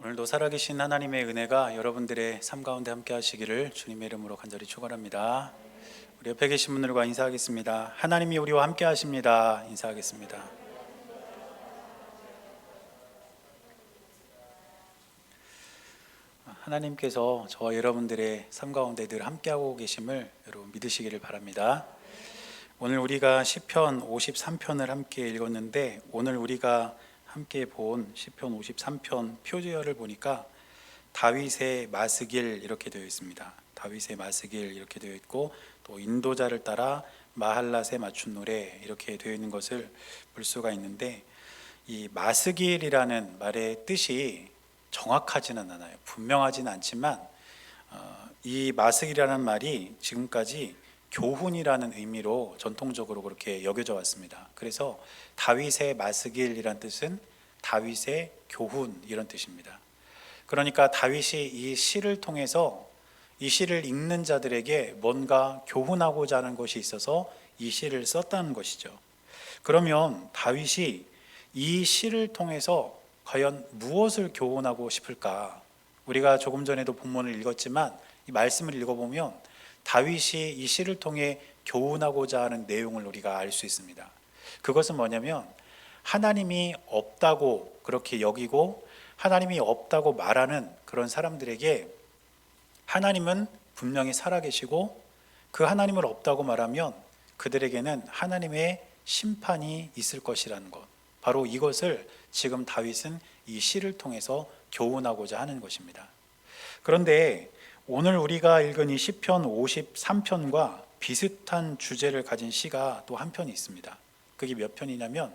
오늘도 살아계신 하나님의 은혜가 여러분들의 삶 가운데 함께 하시기를 주님의 이름으로 간절히 축원합니다. 우리 옆에 계신 분들과 인사하겠습니다. 하나님이 우리와 함께 하십니다. 인사하겠습니다. 하나님께서 저와 여러분들의 삶 가운데 늘 함께하고 계심을 여러분 믿으시기를 바랍니다. 오늘 우리가 시편 53편을 함께 읽었는데, 오늘 우리가 함께 본 시편 53편 표제어를 보니까 다윗의 마스길 이렇게 되어 있습니다. 다윗의 마스길 이렇게 되어 있고, 또 인도자를 따라 마할랏에 맞춘 노래 이렇게 되어 있는 것을 볼 수가 있는데, 이 마스길이라는 말의 뜻이 정확하지는 않아요. 분명하지는 않지만 이 마스길이라는 말이 지금까지 교훈이라는 의미로 전통적으로 그렇게 여겨져 왔습니다. 그래서 다윗의 마스길이란 뜻은 다윗의 교훈 이런 뜻입니다. 그러니까 다윗이 이 시를 통해서 이 시를 읽는 자들에게 뭔가 교훈하고자 하는 것이 있어서 이 시를 썼다는 것이죠. 그러면 다윗이 이 시를 통해서 과연 무엇을 교훈하고 싶을까? 우리가 조금 전에도 본문을 읽었지만 이 말씀을 읽어보면 다윗이 이 시를 통해 교훈하고자 하는 내용을 우리가 알 수 있습니다. 그것은 뭐냐면, 하나님이 없다고 그렇게 여기고 하나님이 없다고 말하는 그런 사람들에게 하나님은 분명히 살아계시고, 그 하나님을 없다고 말하면 그들에게는 하나님의 심판이 있을 것이라는 것, 바로 이것을 지금 다윗은 이 시를 통해서 교훈하고자 하는 것입니다. 그런데 오늘 우리가 읽은 이 시편 53편과 비슷한 주제를 가진 시가 또 한 편이 있습니다. 그게 몇 편이냐면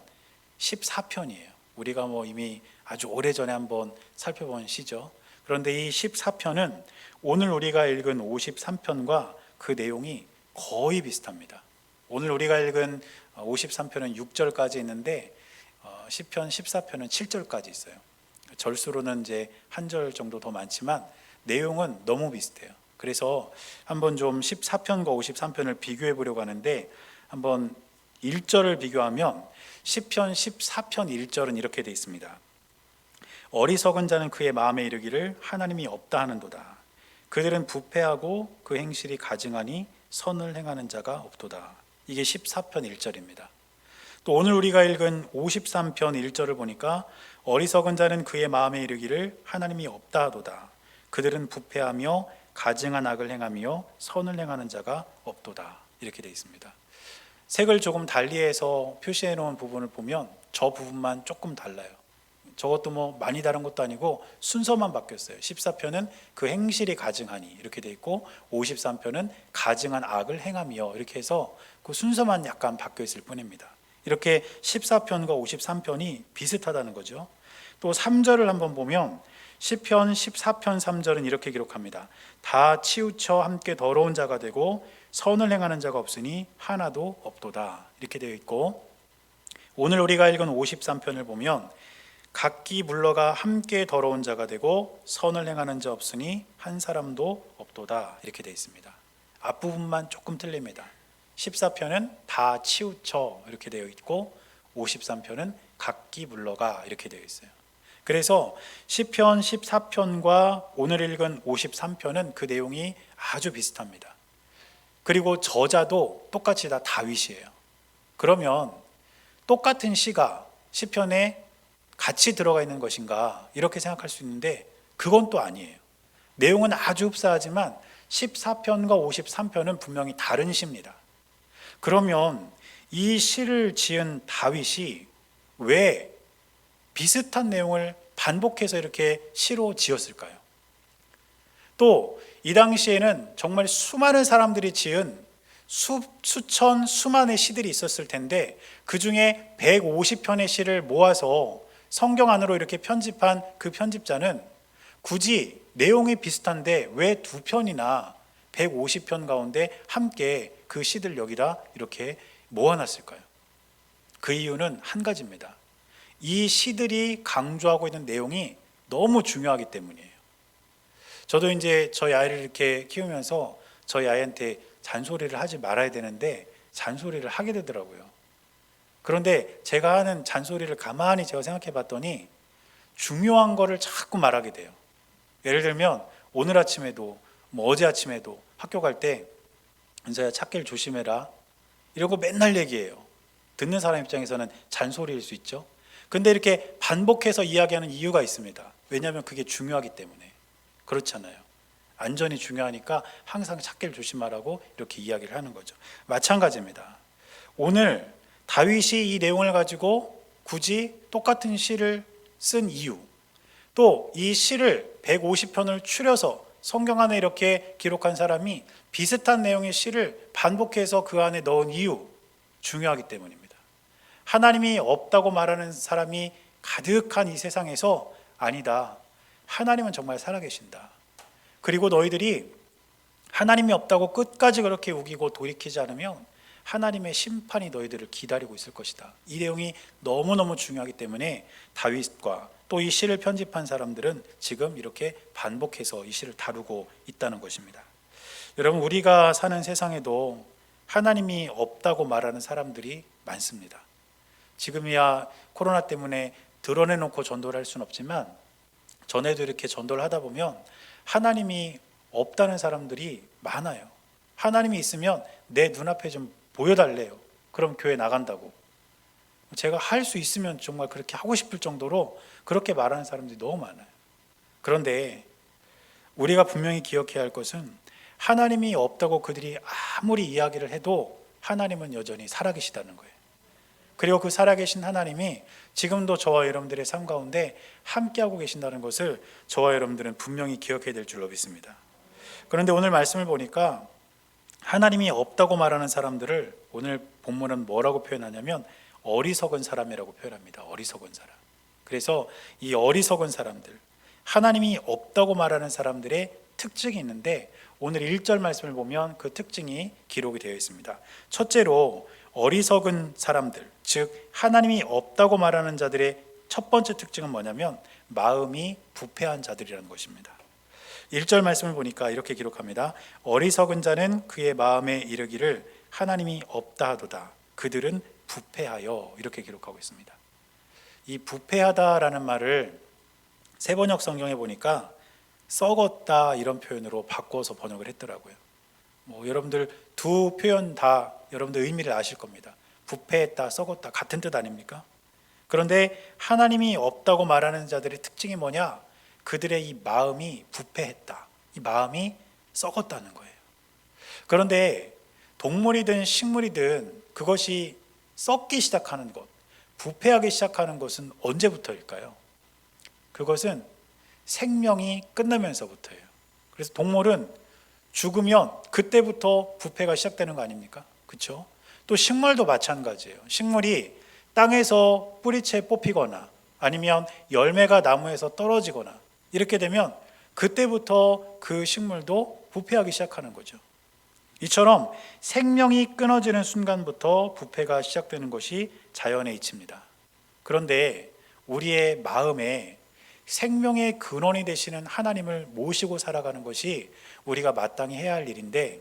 14편이에요. 우리가 이미 아주 오래전에 한번 살펴본 시죠. 그런데 이 14편은 오늘 우리가 읽은 53편과 그 내용이 거의 비슷합니다. 오늘 우리가 읽은 53편은 6절까지 있는데 시편 14편은 7절까지 있어요. 절수로는 이제 한 절 정도 더 많지만 내용은 너무 비슷해요. 그래서 한번 좀 14편과 53편을 비교해 보려고 하는데, 한번 1절을 비교하면 시편 14편 1절은 이렇게 되어 있습니다. 어리석은 자는 그의 마음에 이르기를 하나님이 없다 하는도다. 그들은 부패하고 그 행실이 가증하니 선을 행하는 자가 없도다. 이게 14편 1절입니다. 또 오늘 우리가 읽은 53편 1절을 보니까 어리석은 자는 그의 마음에 이르기를 하나님이 없다 하도다. 그들은 부패하며 가증한 악을 행하며 선을 행하는 자가 없도다. 이렇게 되어 있습니다. 색을 조금 달리해서 표시해 놓은 부분을 보면 저 부분만 조금 달라요. 저것도 많이 다른 것도 아니고 순서만 바뀌었어요. 14편은 그 행실이 가증하니 이렇게 되어 있고, 53편은 가증한 악을 행하며 이렇게 해서 그 순서만 약간 바뀌어 있을 뿐입니다. 이렇게 14편과 53편이 비슷하다는 거죠. 또 3절을 한번 보면 시편 14편 3절은 이렇게 기록합니다. 다 치우쳐 함께 더러운 자가 되고 선을 행하는 자가 없으니 하나도 없도다. 이렇게 되어 있고, 오늘 우리가 읽은 53편을 보면 각기 물러가 함께 더러운 자가 되고 선을 행하는 자 없으니 한 사람도 없도다. 이렇게 되어 있습니다. 앞부분만 조금 틀립니다. 14편은 다 치우쳐 이렇게 되어 있고, 53편은 각기 물러가 이렇게 되어 있어요. 그래서 시편 14편과 오늘 읽은 53편은 그 내용이 아주 비슷합니다. 그리고 저자도 똑같이 다 다윗이에요. 그러면 똑같은 시가 시편에 같이 들어가 있는 것인가 이렇게 생각할 수 있는데, 그건 또 아니에요. 내용은 아주 흡사하지만 14편과 53편은 분명히 다른 시입니다. 그러면 이 시를 지은 다윗이 왜 비슷한 내용을 반복해서 이렇게 시로 지었을까요? 또 이 당시에는 정말 수많은 사람들이 지은 수천 수만의 시들이 있었을 텐데, 그 중에 150편의 시를 모아서 성경 안으로 이렇게 편집한 그 편집자는 굳이 내용이 비슷한데 왜 두 편이나 150편 가운데 함께 그 시들 여기다 이렇게 모아놨을까요? 그 이유는 한 가지입니다. 이 시들이 강조하고 있는 내용이 너무 중요하기 때문이에요. 저도 이제 저희 아이를 이렇게 키우면서 저희 아이한테 잔소리를 하지 말아야 되는데 잔소리를 하게 되더라고요. 그런데 제가 하는 잔소리를 가만히 제가 생각해 봤더니 중요한 거를 자꾸 말하게 돼요. 예를 들면 오늘 아침에도 어제 아침에도 학교 갈 때 은서야 찾길 조심해라 이러고 맨날 얘기해요. 듣는 사람 입장에서는 잔소리일 수 있죠. 근데 이렇게 반복해서 이야기하는 이유가 있습니다. 왜냐하면 그게 중요하기 때문에. 그렇잖아요. 안전이 중요하니까 항상 찾길 조심하라고 이렇게 이야기를 하는 거죠. 마찬가지입니다. 오늘 다윗이 이 내용을 가지고 굳이 똑같은 시를 쓴 이유, 또 이 시를 150편을 추려서 성경 안에 이렇게 기록한 사람이 비슷한 내용의 시를 반복해서 그 안에 넣은 이유, 중요하기 때문입니다. 하나님이 없다고 말하는 사람이 가득한 이 세상에서 아니다. 하나님은 정말 살아계신다. 그리고 너희들이 하나님이 없다고 끝까지 그렇게 우기고 돌이키지 않으면 하나님의 심판이 너희들을 기다리고 있을 것이다. 이 내용이 너무너무 중요하기 때문에 다윗과 또 이 시를 편집한 사람들은 지금 이렇게 반복해서 이 시를 다루고 있다는 것입니다. 여러분, 우리가 사는 세상에도 하나님이 없다고 말하는 사람들이 많습니다. 지금이야 코로나 때문에 드러내놓고 전도를 할 수는 없지만 전에도 이렇게 전도를 하다 보면 하나님이 없다는 사람들이 많아요. 하나님이 있으면 내 눈앞에 좀 보여달래요. 그럼 교회 나간다고. 제가 할 수 있으면 정말 그렇게 하고 싶을 정도로 그렇게 말하는 사람들이 너무 많아요. 그런데 우리가 분명히 기억해야 할 것은 하나님이 없다고 그들이 아무리 이야기를 해도 하나님은 여전히 살아계시다는 거예요. 그리고 그 살아계신 하나님이 지금도 저와 여러분들의 삶 가운데 함께하고 계신다는 것을 저와 여러분들은 분명히 기억해야 될 줄로 믿습니다. 그런데 오늘 말씀을 보니까 하나님이 없다고 말하는 사람들을 오늘 본문은 뭐라고 표현하냐면 어리석은 사람이라고 표현합니다. 어리석은 사람. 그래서 이 어리석은 사람들, 하나님이 없다고 말하는 사람들의 특징이 있는데 오늘 1절 말씀을 보면 그 특징이 기록이 되어 있습니다. 첫째로 어리석은 사람들, 즉 하나님이 없다고 말하는 자들의 첫 번째 특징은 뭐냐면 마음이 부패한 자들이라는 것입니다. 1절 말씀을 보니까 이렇게 기록합니다. 어리석은 자는 그의 마음에 이르기를 하나님이 없다 하도다. 그들은 부패하여, 이렇게 기록하고 있습니다. 이 부패하다라는 말을 세번역 성경에 보니까 썩었다 이런 표현으로 바꿔서 번역을 했더라고요. 여러분들 두 표현 다 여러분들 의미를 아실 겁니다. 부패했다, 썩었다 같은 뜻 아닙니까? 그런데 하나님이 없다고 말하는 자들의 특징이 뭐냐? 그들의 이 마음이 부패했다. 이 마음이 썩었다는 거예요. 그런데 동물이든 식물이든 그것이 썩기 시작하는 것, 부패하기 시작하는 것은 언제부터일까요? 그것은 생명이 끝나면서부터예요. 그래서 동물은 죽으면 그때부터 부패가 시작되는 거 아닙니까? 그렇죠? 또 식물도 마찬가지예요. 식물이 땅에서 뿌리채 뽑히거나 아니면 열매가 나무에서 떨어지거나 이렇게 되면 그때부터 그 식물도 부패하기 시작하는 거죠. 이처럼 생명이 끊어지는 순간부터 부패가 시작되는 것이 자연의 이치입니다. 그런데 우리의 마음에 생명의 근원이 되시는 하나님을 모시고 살아가는 것이 우리가 마땅히 해야 할 일인데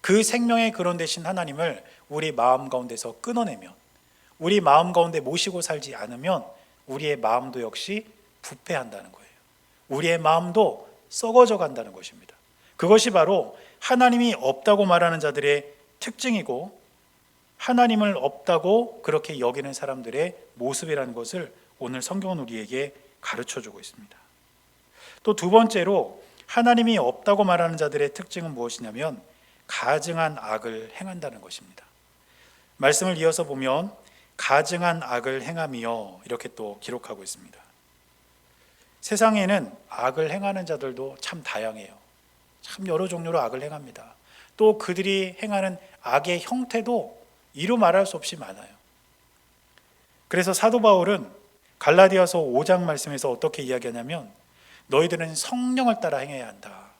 그 생명의 근원 되신 하나님을 우리 마음 가운데서 끊어내면 우리 마음 가운데 모시고 살지 않으면 우리의 마음도 역시 부패한다는 거예요. 우리의 마음도 썩어져 간다는 것입니다. 그것이 바로 하나님이 없다고 말하는 자들의 특징이고 하나님을 없다고 그렇게 여기는 사람들의 모습이라는 것을 오늘 성경은 우리에게 가르쳐주고 있습니다. 또 두 번째로 하나님이 없다고 말하는 자들의 특징은 무엇이냐면 가증한 악을 행한다는 것입니다. 말씀을 이어서 보면 가증한 악을 행하며 이렇게 또 기록하고 있습니다. 세상에는 악을 행하는 자들도 참 다양해요. 참 여러 종류로 악을 행합니다. 또 그들이 행하는 악의 형태도 이루 말할 수 없이 많아요. 그래서 사도 바울은 갈라디아서 5장 말씀에서 어떻게 이야기하냐면 너희들은 성령을 따라 행해야 한다.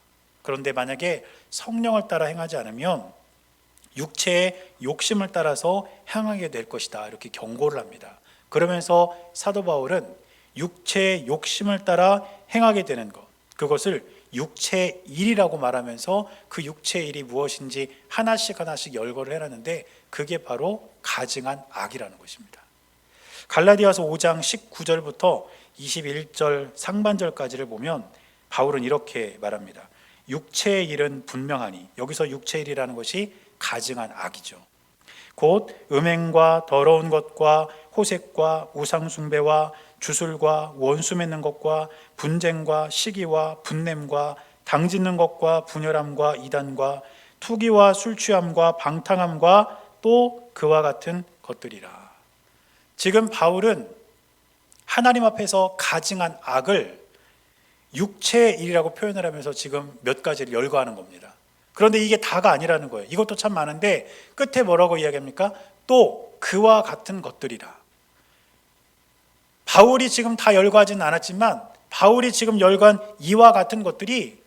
그런데 만약에 성령을 따라 행하지 않으면 육체의 욕심을 따라서 행하게 될 것이다. 이렇게 경고를 합니다. 그러면서 사도 바울은 육체의 욕심을 따라 행하게 되는 것, 그것을 육체의 일이라고 말하면서 그 육체의 일이 무엇인지 하나씩 열거를 해놨는데 그게 바로 가증한 악이라는 것입니다. 갈라디아서 5장 19절부터 21절 상반절까지를 보면 바울은 이렇게 말합니다. 육체의 일은 분명하니, 여기서 육체의 일이라는 것이 가증한 악이죠. 곧 음행과 더러운 것과 호색과 우상숭배와 주술과 원수 맺는 것과 분쟁과 시기와 분냄과 당짓는 것과 분열함과 이단과 투기와 술취함과 방탕함과 또 그와 같은 것들이라. 지금 바울은 하나님 앞에서 가증한 악을 육체의 일이라고 표현을 하면서 지금 몇 가지를 열거하는 겁니다. 그런데 이게 다가 아니라는 거예요. 이것도 참 많은데 끝에 뭐라고 이야기합니까? 또 그와 같은 것들이라. 바울이 지금 다 열거하지는 않았지만 바울이 지금 열거한 이와 같은 것들이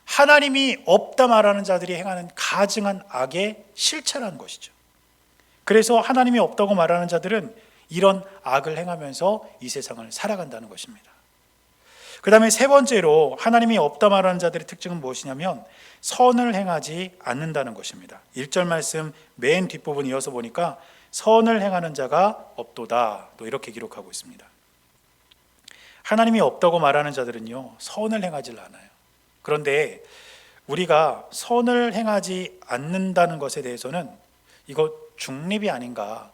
하나님이 없다 말하는 자들이 행하는 가증한 악의 실체라는 것이죠. 그래서 하나님이 없다고 말하는 자들은 이런 악을 행하면서 이 세상을 살아간다는 것입니다. 그 다음에 세 번째로 하나님이 없다 말하는 자들의 특징은 무엇이냐면 선을 행하지 않는다는 것입니다. 1절 말씀 맨 뒷부분 이어서 보니까 선을 행하는 자가 없도다, 또 이렇게 기록하고 있습니다. 하나님이 없다고 말하는 자들은요, 선을 행하지 않아요. 그런데 우리가 선을 행하지 않는다는 것에 대해서는 이거 중립이 아닌가,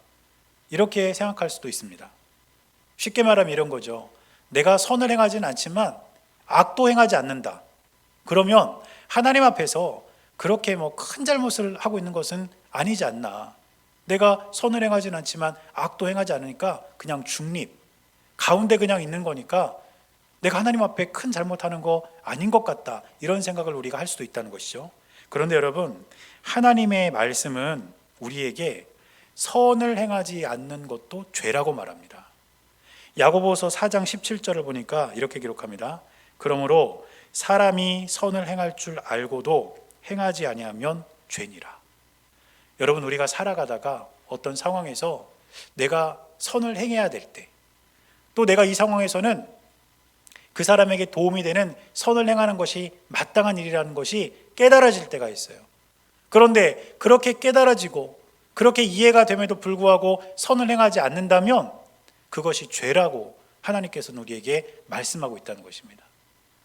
이렇게 생각할 수도 있습니다. 쉽게 말하면 이런 거죠. 내가 선을 행하지는 않지만 악도 행하지 않는다. 그러면 하나님 앞에서 그렇게 큰 잘못을 하고 있는 것은 아니지 않나. 내가 선을 행하지는 않지만 악도 행하지 않으니까 그냥 중립, 가운데 그냥 있는 거니까 내가 하나님 앞에 큰 잘못하는 거 아닌 것 같다, 이런 생각을 우리가 할 수도 있다는 것이죠. 그런데 여러분, 하나님의 말씀은 우리에게 선을 행하지 않는 것도 죄라고 말합니다. 야고보서 4장 17절을 보니까 이렇게 기록합니다. 그러므로 사람이 선을 행할 줄 알고도 행하지 아니하면 죄니라. 여러분, 우리가 살아가다가 어떤 상황에서 내가 선을 행해야 될 때, 또 내가 이 상황에서는 그 사람에게 도움이 되는 선을 행하는 것이 마땅한 일이라는 것이 깨달아질 때가 있어요. 그런데 그렇게 깨달아지고 그렇게 이해가 됨에도 불구하고 선을 행하지 않는다면 그것이 죄라고 하나님께서는 우리에게 말씀하고 있다는 것입니다.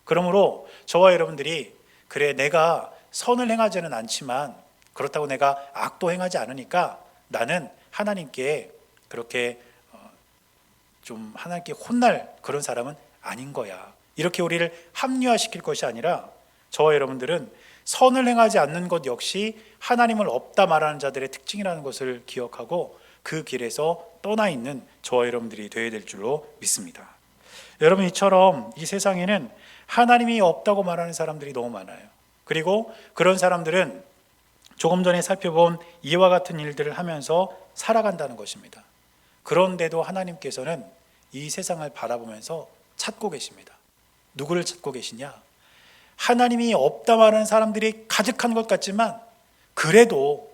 그러므로 저와 여러분들이, 그래 내가 선을 행하지는 않지만 그렇다고 내가 악도 행하지 않으니까 나는 하나님께 그렇게 좀 하나님께 혼날 그런 사람은 아닌 거야, 이렇게 우리를 합리화시킬 것이 아니라, 저와 여러분들은 선을 행하지 않는 것 역시 하나님을 없다 말하는 자들의 특징이라는 것을 기억하고 그 길에서 떠나 있는 저와 여러분들이 되어야 될 줄로 믿습니다. 여러분, 이처럼 이 세상에는 하나님이 없다고 말하는 사람들이 너무 많아요. 그리고 그런 사람들은 조금 전에 살펴본 이와 같은 일들을 하면서 살아간다는 것입니다. 그런데도 하나님께서는 이 세상을 바라보면서 찾고 계십니다. 누구를 찾고 계시냐? 하나님이 없다 말하는 사람들이 가득한 것 같지만 그래도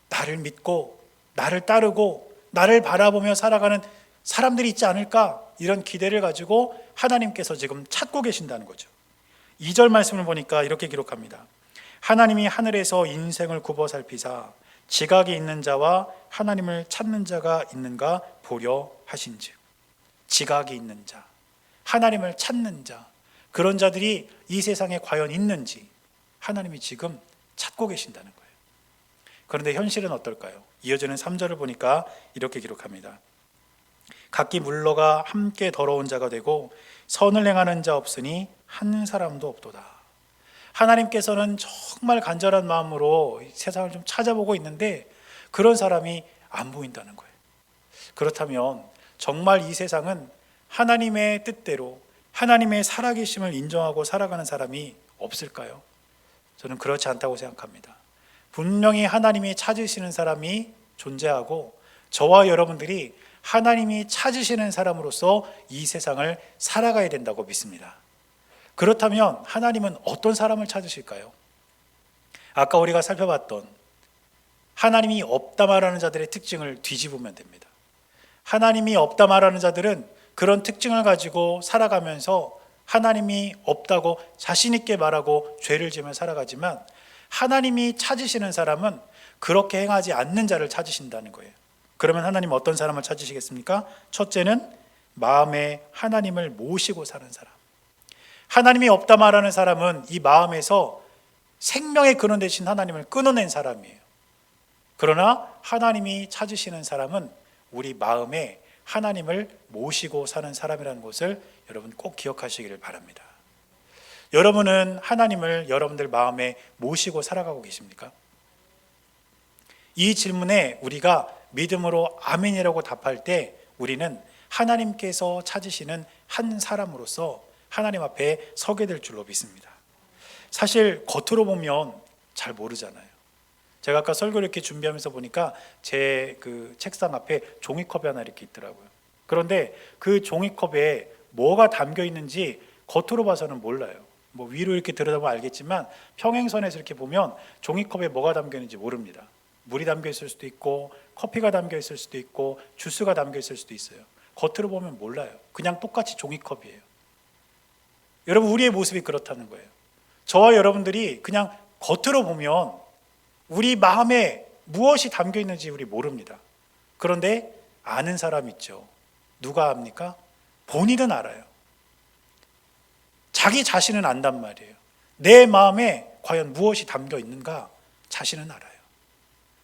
나를 믿고 나를 따르고 나를 바라보며 살아가는 사람들이 있지 않을까, 이런 기대를 가지고 하나님께서 지금 찾고 계신다는 거죠. 2절 말씀을 보니까 이렇게 기록합니다. 하나님이 하늘에서 인생을 굽어 살피사 지각이 있는 자와 하나님을 찾는 자가 있는가 보려 하신즉. 지각이 있는 자, 하나님을 찾는 자, 그런 자들이 이 세상에 과연 있는지 하나님이 지금 찾고 계신다는 거예요. 그런데 현실은 어떨까요? 이어지는 3절을 보니까 이렇게 기록합니다. 각기 물러가 함께 더러운 자가 되고 선을 행하는 자 없으니 한 사람도 없도다. 하나님께서는 정말 간절한 마음으로 세상을 좀 찾아보고 있는데 그런 사람이 안 보인다는 거예요. 그렇다면 정말 이 세상은 하나님의 뜻대로 하나님의 살아계심을 인정하고 살아가는 사람이 없을까요? 저는 그렇지 않다고 생각합니다. 분명히 하나님이 찾으시는 사람이 존재하고 저와 여러분들이 하나님이 찾으시는 사람으로서 이 세상을 살아가야 된다고 믿습니다. 그렇다면 하나님은 어떤 사람을 찾으실까요? 아까 우리가 살펴봤던 하나님이 없다 말하는 자들의 특징을 뒤집으면 됩니다. 하나님이 없다 말하는 자들은 그런 특징을 가지고 살아가면서 하나님이 없다고 자신 있게 말하고 죄를 지으며 살아가지만, 하나님이 찾으시는 사람은 그렇게 행하지 않는 자를 찾으신다는 거예요. 그러면 하나님 어떤 사람을 찾으시겠습니까? 첫째는 마음에 하나님을 모시고 사는 사람. 하나님이 없다 말하는 사람은 이 마음에서 생명의 근원 되신 하나님을 끊어낸 사람이에요. 그러나 하나님이 찾으시는 사람은 우리 마음에 하나님을 모시고 사는 사람이라는 것을 여러분 꼭 기억하시기를 바랍니다. 여러분은 하나님을 여러분들 마음에 모시고 살아가고 계십니까? 이 질문에 우리가 믿음으로 아멘이라고 답할 때 우리는 하나님께서 찾으시는 한 사람으로서 하나님 앞에 서게 될 줄로 믿습니다. 사실 겉으로 보면 잘 모르잖아요. 제가 아까 설교를 이렇게 준비하면서 보니까 제 그 책상 앞에 종이컵이 하나 이렇게 있더라고요. 그런데 그 종이컵에 뭐가 담겨 있는지 겉으로 봐서는 몰라요. 뭐 위로 이렇게 들여다보면 알겠지만 평행선에서 이렇게 보면 종이컵에 뭐가 담겨 있는지 모릅니다. 물이 담겨 있을 수도 있고 커피가 담겨 있을 수도 있고 주스가 담겨 있을 수도 있어요. 겉으로 보면 몰라요. 그냥 똑같이 종이컵이에요. 여러분, 우리의 모습이 그렇다는 거예요. 저와 여러분들이 그냥 겉으로 보면 우리 마음에 무엇이 담겨 있는지 우리 모릅니다. 그런데 아는 사람 있죠. 누가 압니까? 본인은 알아요. 자기 자신은 안단 말이에요. 내 마음에 과연 무엇이 담겨 있는가 자신은 알아요.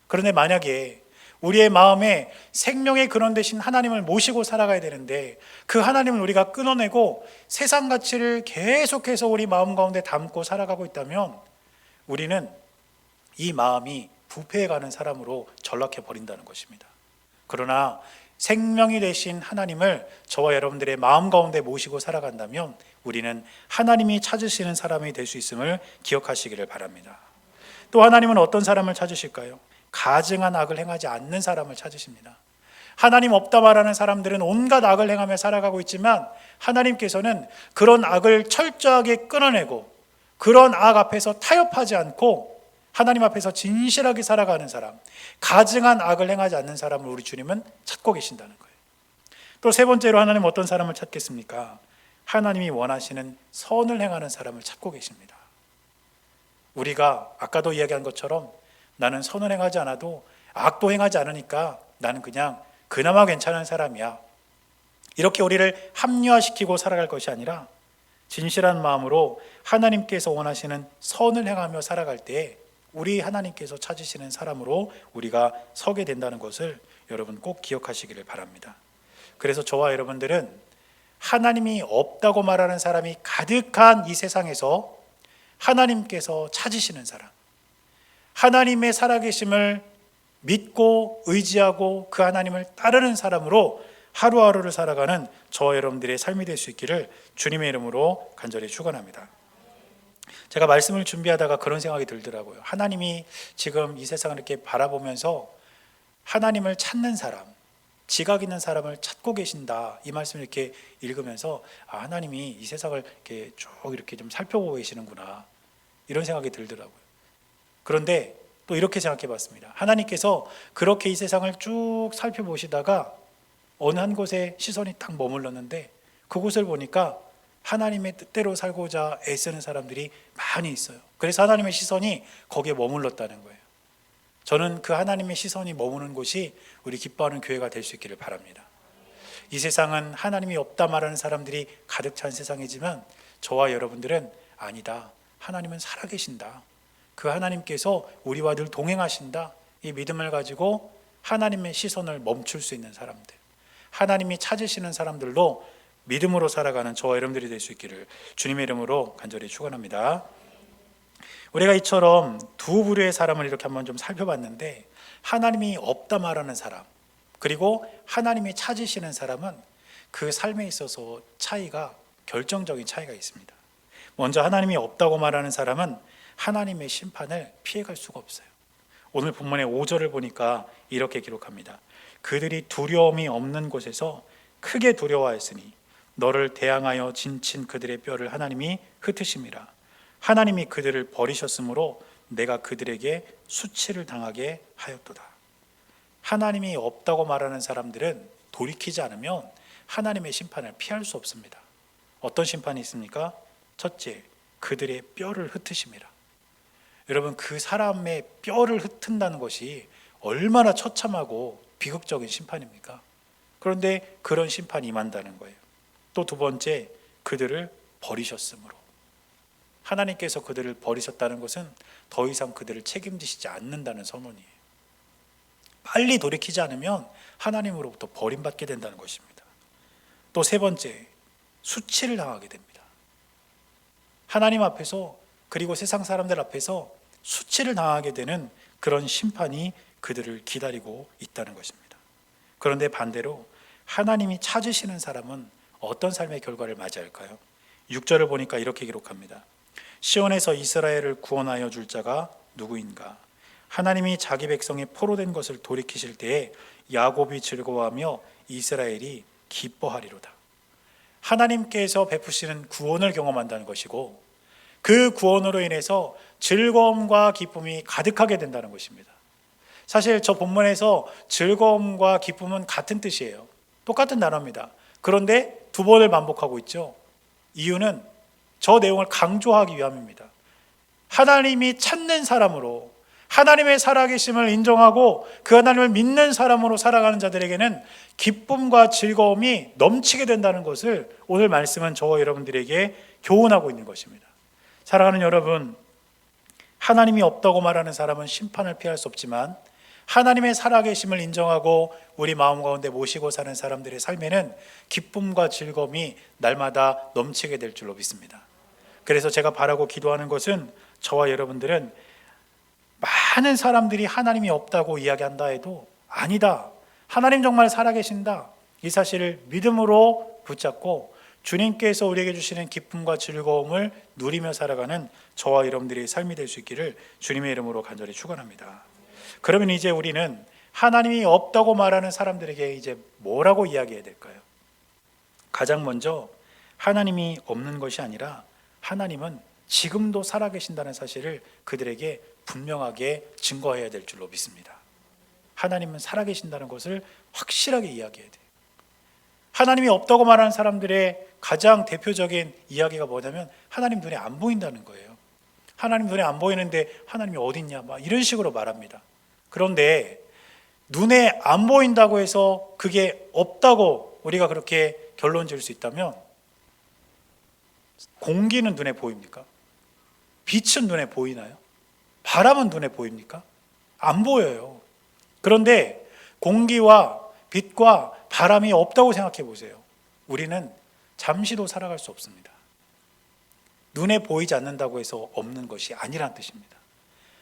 그런데 만약에 우리의 마음에 생명의 근원 되신 하나님을 모시고 살아가야 되는데 그 하나님을 우리가 끊어내고 세상 가치를 계속해서 우리 마음 가운데 담고 살아가고 있다면 우리는 이 마음이 부패해가는 사람으로 전락해 버린다는 것입니다. 그러나 생명이 되신 하나님을 저와 여러분들의 마음 가운데 모시고 살아간다면 우리는 하나님이 찾으시는 사람이 될 수 있음을 기억하시기를 바랍니다. 또 하나님은 어떤 사람을 찾으실까요? 가증한 악을 행하지 않는 사람을 찾으십니다. 하나님 없다 말하는 사람들은 온갖 악을 행하며 살아가고 있지만 하나님께서는 그런 악을 철저하게 끊어내고 그런 악 앞에서 타협하지 않고 하나님 앞에서 진실하게 살아가는 사람, 가증한 악을 행하지 않는 사람을 우리 주님은 찾고 계신다는 거예요. 또 세 번째로 하나님 어떤 사람을 찾겠습니까? 하나님이 원하시는 선을 행하는 사람을 찾고 계십니다. 우리가 아까도 이야기한 것처럼 나는 선을 행하지 않아도 악도 행하지 않으니까 나는 그냥 그나마 괜찮은 사람이야. 이렇게 우리를 합리화시키고 살아갈 것이 아니라 진실한 마음으로 하나님께서 원하시는 선을 행하며 살아갈 때 우리 하나님께서 찾으시는 사람으로 우리가 서게 된다는 것을 여러분 꼭 기억하시기를 바랍니다. 그래서 저와 여러분들은 하나님이 없다고 말하는 사람이 가득한 이 세상에서 하나님께서 찾으시는 사람, 하나님의 살아계심을 믿고 의지하고 그 하나님을 따르는 사람으로 하루하루를 살아가는 저와 여러분들의 삶이 될 수 있기를 주님의 이름으로 간절히 축원합니다. 제가 말씀을 준비하다가 그런 생각이 들더라고요. 하나님이 지금 이 세상을 이렇게 바라보면서 하나님을 찾는 사람, 지각 있는 사람을 찾고 계신다. 이 말씀을 이렇게 읽으면서 하나님이 이 세상을 이렇게 쭉 이렇게 좀 살펴보고 계시는구나. 이런 생각이 들더라고요. 그런데 또 이렇게 생각해 봤습니다. 하나님께서 그렇게 이 세상을 쭉 살펴보시다가 어느 한 곳에 시선이 딱 머물렀는데 그곳을 보니까 하나님의 뜻대로 살고자 애쓰는 사람들이 많이 있어요. 그래서 하나님의 시선이 거기에 머물렀다는 거예요. 저는 그 하나님의 시선이 머무는 곳이 우리 기뻐하는 교회가 될 수 있기를 바랍니다. 이 세상은 하나님이 없다 말하는 사람들이 가득 찬 세상이지만 저와 여러분들은 아니다. 하나님은 살아계신다. 그 하나님께서 우리와 늘 동행하신다. 이 믿음을 가지고 하나님의 시선을 멈출 수 있는 사람들, 하나님이 찾으시는 사람들로 믿음으로 살아가는 저와 여러분들이 될 수 있기를 주님의 이름으로 간절히 축원합니다. 우리가 이처럼 두 부류의 사람을 이렇게 한번 좀 살펴봤는데 하나님이 없다 말하는 사람 그리고 하나님이 찾으시는 사람은 그 삶에 있어서 차이가 결정적인 차이가 있습니다. 먼저 하나님이 없다고 말하는 사람은 하나님의 심판을 피해갈 수가 없어요. 오늘 본문의 5절을 보니까 이렇게 기록합니다. 그들이 두려움이 없는 곳에서 크게 두려워하였으니 너를 대항하여 진친 그들의 뼈를 하나님이 흩으심이라. 하나님이 그들을 버리셨으므로 내가 그들에게 수치를 당하게 하였도다. 하나님이 없다고 말하는 사람들은 돌이키지 않으면 하나님의 심판을 피할 수 없습니다. 어떤 심판이 있습니까? 첫째, 그들의 뼈를 흩으심이라. 여러분, 그 사람의 뼈를 흩은다는 것이 얼마나 처참하고 비극적인 심판입니까? 그런데 그런 심판이 임한다는 거예요. 또 두 번째, 그들을 버리셨으므로. 하나님께서 그들을 버리셨다는 것은 더 이상 그들을 책임지시지 않는다는 선언이에요. 빨리 돌이키지 않으면 하나님으로부터 버림받게 된다는 것입니다. 또 세 번째, 수치를 당하게 됩니다. 하나님 앞에서, 그리고 세상 사람들 앞에서 수치를 당하게 되는 그런 심판이 그들을 기다리고 있다는 것입니다. 그런데 반대로 하나님이 찾으시는 사람은 어떤 삶의 결과를 맞이할까요? 6절을 보니까 이렇게 기록합니다. 시온에서 이스라엘을 구원하여 줄 자가 누구인가? 하나님이 자기 백성이 포로된 것을 돌이키실 때에 야곱이 즐거워하며 이스라엘이 기뻐하리로다. 하나님께서 베푸시는 구원을 경험한다는 것이고, 그 구원으로 인해서 즐거움과 기쁨이 가득하게 된다는 것입니다. 사실 저 본문에서 즐거움과 기쁨은 같은 뜻이에요. 똑같은 단어입니다. 그런데 두 번을 반복하고 있죠. 이유는 저 내용을 강조하기 위함입니다. 하나님이 찾는 사람으로, 하나님의 살아계심을 인정하고 그 하나님을 믿는 사람으로 살아가는 자들에게는 기쁨과 즐거움이 넘치게 된다는 것을 오늘 말씀은 저와 여러분들에게 교훈하고 있는 것입니다. 사랑하는 여러분, 하나님이 없다고 말하는 사람은 심판을 피할 수 없지만, 하나님의 살아계심을 인정하고 우리 마음 가운데 모시고 사는 사람들의 삶에는 기쁨과 즐거움이 날마다 넘치게 될 줄로 믿습니다. 그래서 제가 바라고 기도하는 것은, 저와 여러분들은 많은 사람들이 하나님이 없다고 이야기한다 해도 아니다, 하나님 정말 살아계신다, 이 사실을 믿음으로 붙잡고 주님께서 우리에게 주시는 기쁨과 즐거움을 누리며 살아가는 저와 여러분들의 삶이 될 수 있기를 주님의 이름으로 간절히 축원합니다. 그러면 이제 우리는 하나님이 없다고 말하는 사람들에게 이제 뭐라고 이야기해야 될까요? 가장 먼저 하나님이 없는 것이 아니라 하나님은 지금도 살아계신다는 사실을 그들에게 분명하게 증거해야 될 줄로 믿습니다. 하나님은 살아계신다는 것을 확실하게 이야기해야 돼요. 하나님이 없다고 말하는 사람들의 가장 대표적인 이야기가 뭐냐면 하나님 눈에 안 보인다는 거예요. 하나님 눈에 안 보이는데 하나님이 어디 있냐, 막 이런 식으로 말합니다. 그런데 눈에 안 보인다고 해서 그게 없다고 우리가 그렇게 결론 지을 수 있다면, 공기는 눈에 보입니까? 빛은 눈에 보이나요? 바람은 눈에 보입니까? 안 보여요. 그런데 공기와 빛과 바람이 없다고 생각해 보세요. 우리는 잠시도 살아갈 수 없습니다. 눈에 보이지 않는다고 해서 없는 것이 아니란 뜻입니다.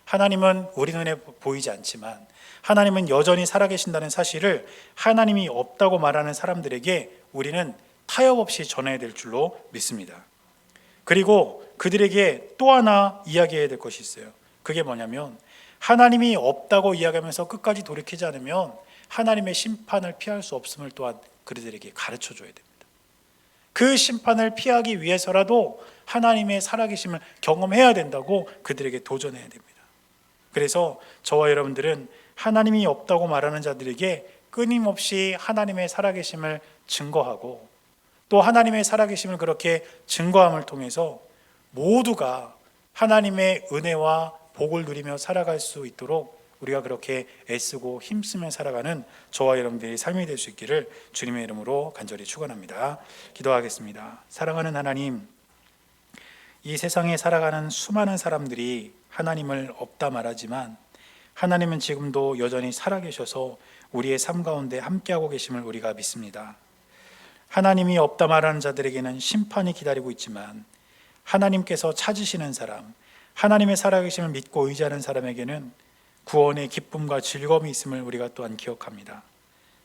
하나님은 우리 눈에 보이지 않지만 하나님은 여전히 살아계신다는 사실을 하나님이 없다고 말하는 사람들에게 우리는 타협 없이 전해야 될 줄로 믿습니다. 그리고 그들에게 또 하나 이야기해야 될 것이 있어요. 그게 뭐냐면, 하나님이 없다고 이야기하면서 끝까지 돌이키지 않으면 하나님의 심판을 피할 수 없음을 또한 그들에게 가르쳐 줘야 됩니다. 그 심판을 피하기 위해서라도 하나님의 살아계심을 경험해야 된다고 그들에게 도전해야 됩니다. 그래서 저와 여러분들은 하나님이 없다고 말하는 자들에게 끊임없이 하나님의 살아계심을 증거하고, 또 하나님의 살아계심을 그렇게 증거함을 통해서 모두가 하나님의 은혜와 복을 누리며 살아갈 수 있도록 우리가 그렇게 애쓰고 힘쓰며 살아가는 저와 여러분들의 삶이 될 수 있기를 주님의 이름으로 간절히 축원합니다. 기도하겠습니다. 사랑하는 하나님, 이 세상에 살아가는 수많은 사람들이 하나님을 없다 말하지만 하나님은 지금도 여전히 살아계셔서 우리의 삶 가운데 함께하고 계심을 우리가 믿습니다. 하나님이 없다 말하는 자들에게는 심판이 기다리고 있지만 하나님께서 찾으시는 사람, 하나님의 살아계심을 믿고 의지하는 사람에게는 구원의 기쁨과 즐거움이 있음을 우리가 또한 기억합니다.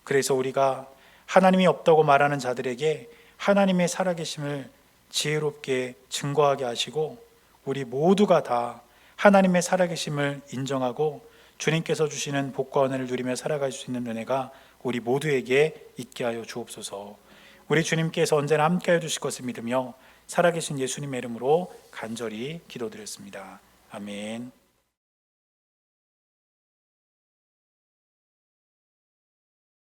그래서 우리가 하나님이 없다고 말하는 자들에게 하나님의 살아계심을 지혜롭게 증거하게 하시고, 우리 모두가 다 하나님의 살아계심을 인정하고 주님께서 주시는 복과 은혜를 누리며 살아갈 수 있는 은혜가 우리 모두에게 있게 하여 주옵소서. 우리 주님께서 언제나 함께하여 주실 것을 믿으며 살아계신 예수님의 이름으로 간절히 기도드렸습니다. 아멘.